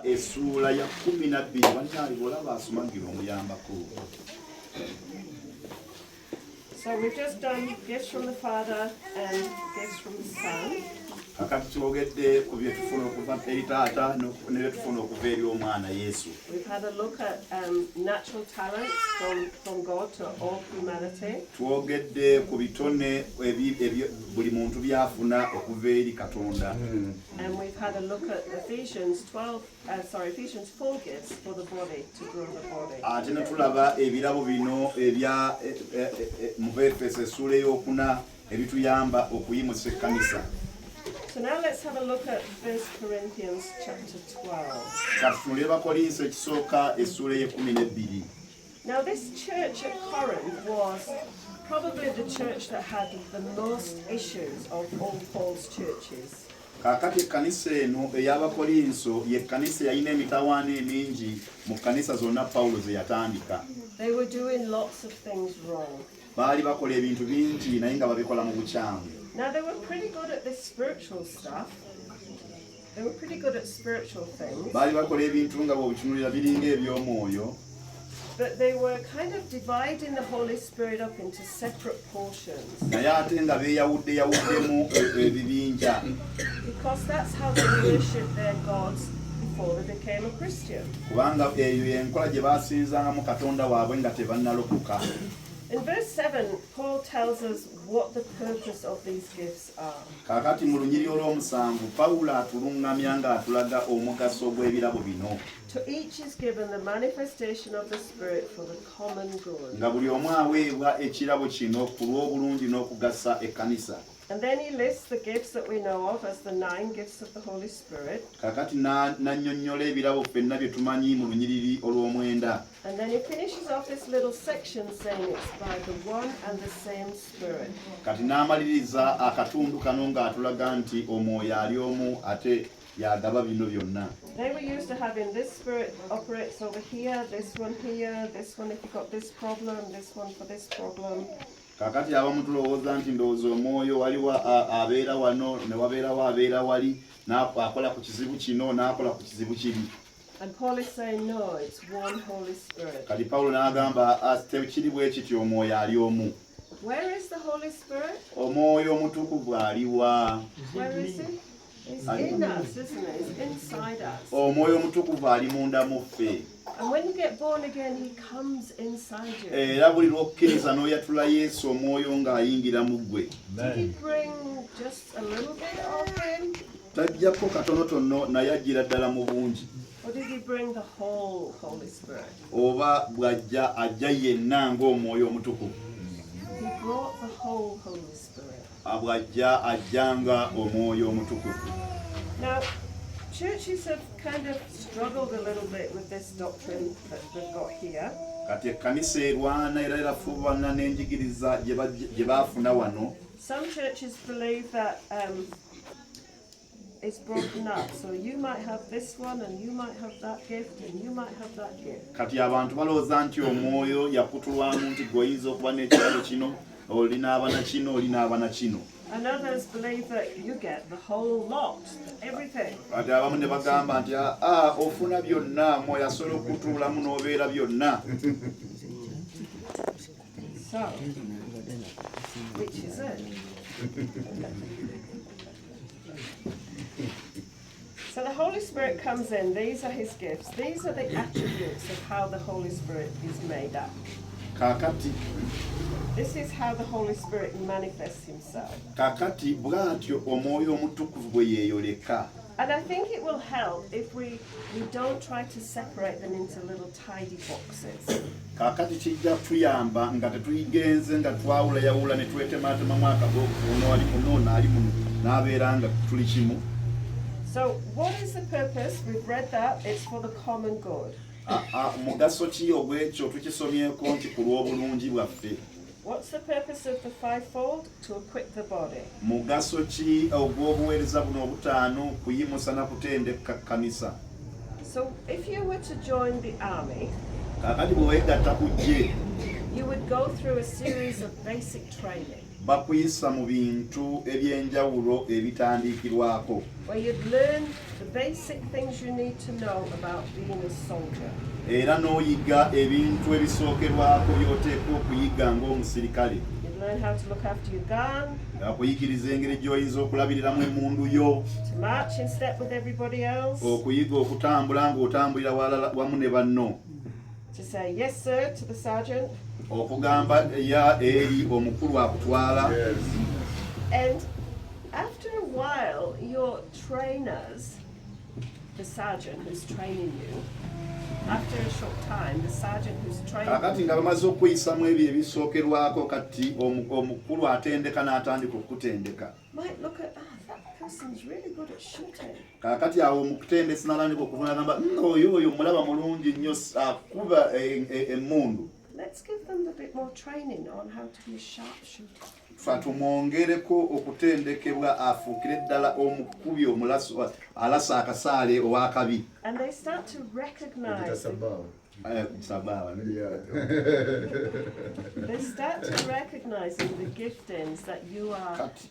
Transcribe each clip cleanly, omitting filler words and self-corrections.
essula ya 12 bannange olaba asumagira omuyambako. So we've just done gifts from the Father and gifts from the Son. Kakati twogedde ku bye tufuna okuva eri taata ne bye tufuna okuva eri omwana Yesu. We've had a look at natural talents from God to all humanity. Twogedde ku bitone buli muntu byafuna okuva eri Katonda. And we've had a look at Ephesians 4 gifts for the body, to grow the body. Ate ne tulaba ebirabo bino ebya mu Efeso essula ey'okuna ebituyamba okuyimusa ekkanisa. So now let's have a look at 1 Corinthians chapter 12. Katunule Bakolinso ekisooka essula ye-12. Now this church at Corinth was probably the church that had the most issues of all Paul's churches. Kaakati ekkanisa eno ey'Abakolinso y'ekkanisa yalina emitawaana emingi mu kkanisa zonna Pawulo ze yatandika. They were doing lots of things wrong. Baali bakola ebintu bingi naye nga babikola mu bukyamu. Now they were pretty good at this spiritual stuff. They were pretty good at spiritual things. Baali bakola ebintu nga bw'obitunulira biringa eby'omwoyo. But they were kind of dividing the Holy Spirit up into separate portions. Naye ate nga beeyawuddemu ebibinja. Because that's how they worshipped their gods before they became a Christian. Kubanga eyo y'enkola gye baasinzangamu Katonda waabwe nga tebannalokoka. In verse 7, Paul tells us what the purpose of these gifts are. Kaakati mu lunyiriri olw'omusanvu Pawulo atulungamya ng'atulaga omugaso gw'ebirabo bino. To each is given the manifestation of the Spirit for the common good. Nga buli omu aweebwa ekirabo kino ku lw'obulungi n'okugasa ekkanisa. And then he lists the gifts that we know of as the 9 gifts of the Holy Spirit. Kaakati n'annyonnyola ebirabo ffenna bye tumanyi mu lunyiriri olw'omwenda. And then he finishes off this little section saying it's by the one and the same Spirit. Kati n'amaliriza akatundu kano ng'atulaga nti omwoyo ali omu ate y'agaba bino byonna. They were used to having this Spirit operates over here, this one if you've got this problem, this one for this problem. Kaakati abamu tulowooza nti ndowooza omwoyo waliwo abeera wano ne wabeerawo abeera wali akola ku kizibu kino n'akola ku kizibu kiri. And Paul is saying no, it's one Holy Spirit. Kati Pawulo n'agamba tekiri bwe kityo omwoyo ali omu. Where is the Holy Spirit? Omwoyo omutukuvu aliwa. Where is he? He's in us, isn't he? He's inside us. Omwoyo omutukuvu ali munda mu ffe. And when you get born again, he comes inside you. Era buli lw'okkiriza n'oyatula Yesu omwoyo ng'ayingira mu ggwe. Did he bring just a little bit of him? Tajjako katonotono naye ajjira ddala mu bungi. Or did he bring the whole Holy Spirit? Oba bw'ajja ajja yenna ng'omwoyo omutukuvu. He brought the whole Holy Spirit. Bw'ajja ajjanga omwoyo omutukuvu. Now, churches have kind of struggled a little bit with this doctrine that they've got here. Kati ekkanisa erwana era erafuubana n'enjigiriza gye baafuna wano. Some churches believe that it's broken up, so you might have this one and you might have that gift and you might have that gift. Kati abantu balowooza nti omwoyo yakutulwamu nti gw'oyinza okuba n'ekirabo kino, olinaaba na kino, olinaaba na kino. And others believe that you get the whole lot, everything. Kati abamu ne bagamba nti ofuna byonna, mwoyo asobola okutuulamu n'obeera byonna. So, which is it? So the Holy Spirit comes in, these are his gifts. These are the attributes of how the Holy Spirit is made up. Kaakati This is how the Holy Spirit manifests himself. Kaakati bw'atyo omwoyo omutukuvu bwe yeeyoleka. And I think it will help if we don't try to separate them into little tidy boxes. Kaakati kijja tuyamba nga tetuyigenze nga twawulayawula ne twetematemamu akaboofu ono ali muno n'ali muno n'abeera nga tuli kimu. So what is the purpose? We've read that. It's for the common good. Mugaso ki ogw'ekyo tukisomyeko nti ku lw'obulungi bwaffe. What's the purpose of the fivefold? To equip the body. Mugaso ki ogw'obuweereza buno obutaano kuyimusa na kutendeka kkanisa. So if you were to join the army, Kaakati bwe weegatta ku ggye, you would go through a series of basic training. bakuyisa mu bintu ebyenjawulo ebitandikirwako where you'd learn the basic things you need to know about being a soldier. era n'oyiga ebintu ebisookerwako by'oteekwa okuyiga ng'omusirikale. You'd learn how to look after your gun, Akuyigiriza engeri gy'oyinza okulabiriramu emmundu yo, to march in step with everybody else, okuyiga okutambula ng'otambulira wamu ne banno, to say yes sir to the sergeant, okugamba ya eri omukulu akutwala. and after a while your trainers, the sergeant who's training you, after a short time the sergeant who's training Kakati you nga bamaze okuyisamu ebyo ebisookerwako kati omukulu atendeka n'atandika okutendeka. might look at, that person's really good at shooting. Kakati awo omukutendesi n'atandika okuvuna gamba oyo mulaba mulungi nnyo akuba emmundu. Let's give them a bit more training on how to be a sharpshooter. Fa tumwongereko okutendekebwa afuukire ddala omukubi omulaso alasa akasaale ow'akabi. And they start to recognize Sabaawa. they start to recognizing the giftings that you are. Kati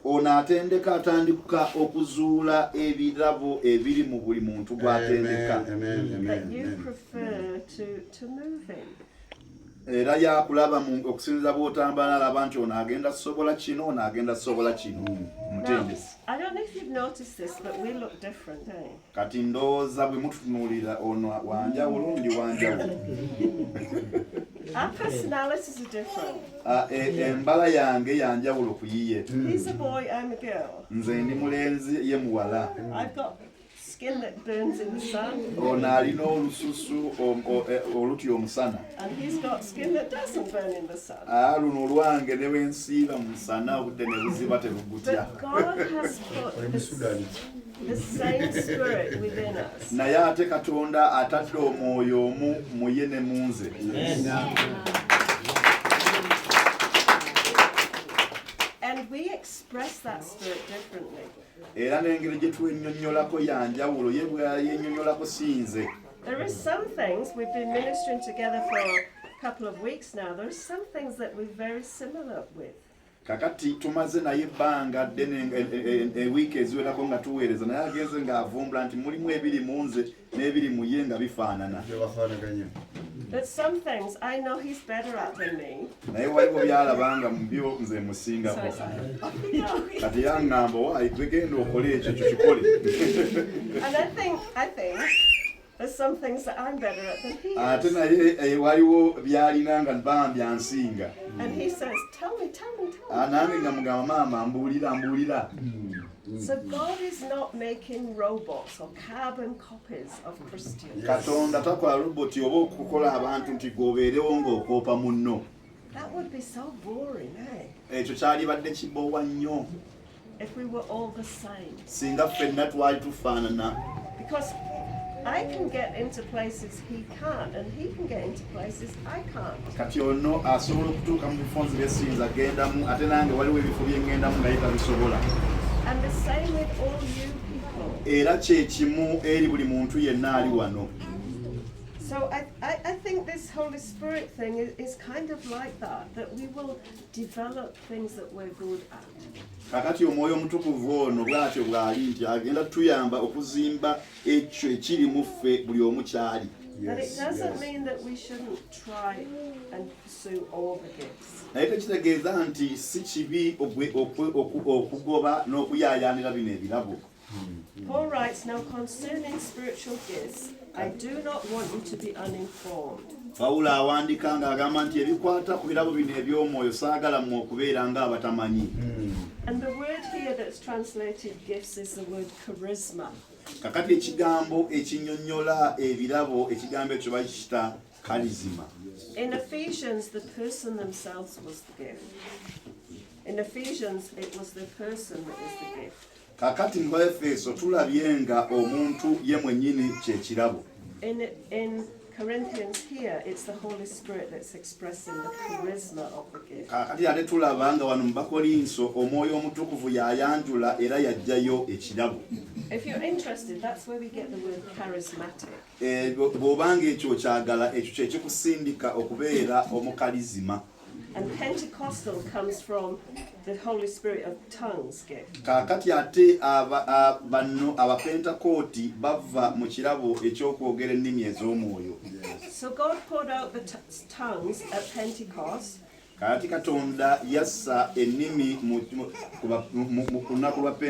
ono atendeka atandika okuzuula ebirabo ebiri mu buli muntu gw'atendeka. That you prefer to move in. Era yakulaba okusinziira bw'otambula n'alaba nti ono agenda sobola kino, ono agenda sobola kino. Now, Mutendesi. I don't know if you've noticed this, but we look different, eh? Kati ndowooza bwe mututunuulira ono wanjawulo ndi wanjawulo. Our personalities are different. Embala yange yanjawulo ku yiye. He's a boy, I'm a girl. Nze ndi mulenzi ye muwala. I've got skin that burns in the sun, Ono alina olususu olutya omusana. and he's got skin that doesn't burn in the sun. Luno olwange ne bwe nsiiba mu musana obudde ne buziba terugutya. But God has put the same spirit within us. Naye ate Katonda atadde omwoyo omu mu ye ne mu nze. And we express that spirit differently. Era n'engeri gye twennyonnyolako yanjawulo ye bwe yennyonnyolako si nze. There are some things, we've been ministering together for a couple of weeks now, there are some things that we're very similar with. Kakati tumaze naye ebbanga ddene ewiiki eziwerako nga tuweereza naye agenze ng'avumbula nti mulimu ebiri mu nze n'ebiri mu ye nga bifaanana. But some things I know he's better at than me. Naye waliwo by'alabanga mu byo nze musingako. So it's like, off we go. Kati yaŋŋamba waayi twegenda okole ekyo kikole. And I think there's some things that I'm better at than he Ate is. naye waliwo by'alina nga bambi ansinga. And he says, tell me. Nange nga mugamba maama mbuulira. So God is not making robots or carbon copies of Christians. Katonda takola roboti oba okukola abantu nti gobeerewo ng'okoopa munno. That would be so boring, eh? Ekyo kyalibadde kiboowa nnyo If we were all the same. singa ffenna twali tufaanana. Because I can get into places he can't, and he can get into places I can't. Kati ono asobola okutuuka mu bifo nze bye siyinza gendamu ate nange waliwo ebifo bye ŋŋendamu naye tabisobola. And the same with all you people. Era kye kimu eri buli muntu yenna ali wano. So I think this Holy Spirit thing is kind of like that we will develop things that we're good at. Kakati omwoyo omutukuvu ono bw'atyo bw'ali nti agenda tuyamba okuzimba ekyo ekiri mu ffe buli omu kyali. But it doesn't mean that we shouldn't try and pursue all the gifts. Naye tekitegeeza nti si kibi okugoba n'okuyaayaanira bino ebirabo. Paul writes, now concerning spiritual gifts, I do not want you to be uninformed. Pawulo awandiika ng'agamba nti ebikwata ku birabo bino eby'omwoyo saagala mmwe okubeera ng'abatamanyi. And the word here that's translated gifts is the word charisma. Kakati ekigambo ekinnyonnyola ebirabo ekigambo ekyo bakiyita kalizima. In Ephesians, the person themselves was the gift. In Ephesians, it was the person that was the gift. Kakati mu Efeso tulabye nga omuntu ye mwennyini kye kirabo. In Corinthians here, it's the Holy Spirit that's expressing the charisma of the gift. Kakati ate tulaba nga wano mu Bakolinso omwoyo omutukuvu yayanjula era yaggyayo ekirabo. If you're interested, that's where we get the word charismatic. Bw'obanga ekyo kyagala ekyo kye kikusindika okubeera omukalizima. And Pentecostal comes from the Holy Spirit of tongues gift. Kakati ate banno abapentakoti bava mu kirabo ekyokwogera ennimi ez'omwoyo. So God poured out the tongues at Pentecost. Kakati Katonda yassa ennimi mu lunaku lwa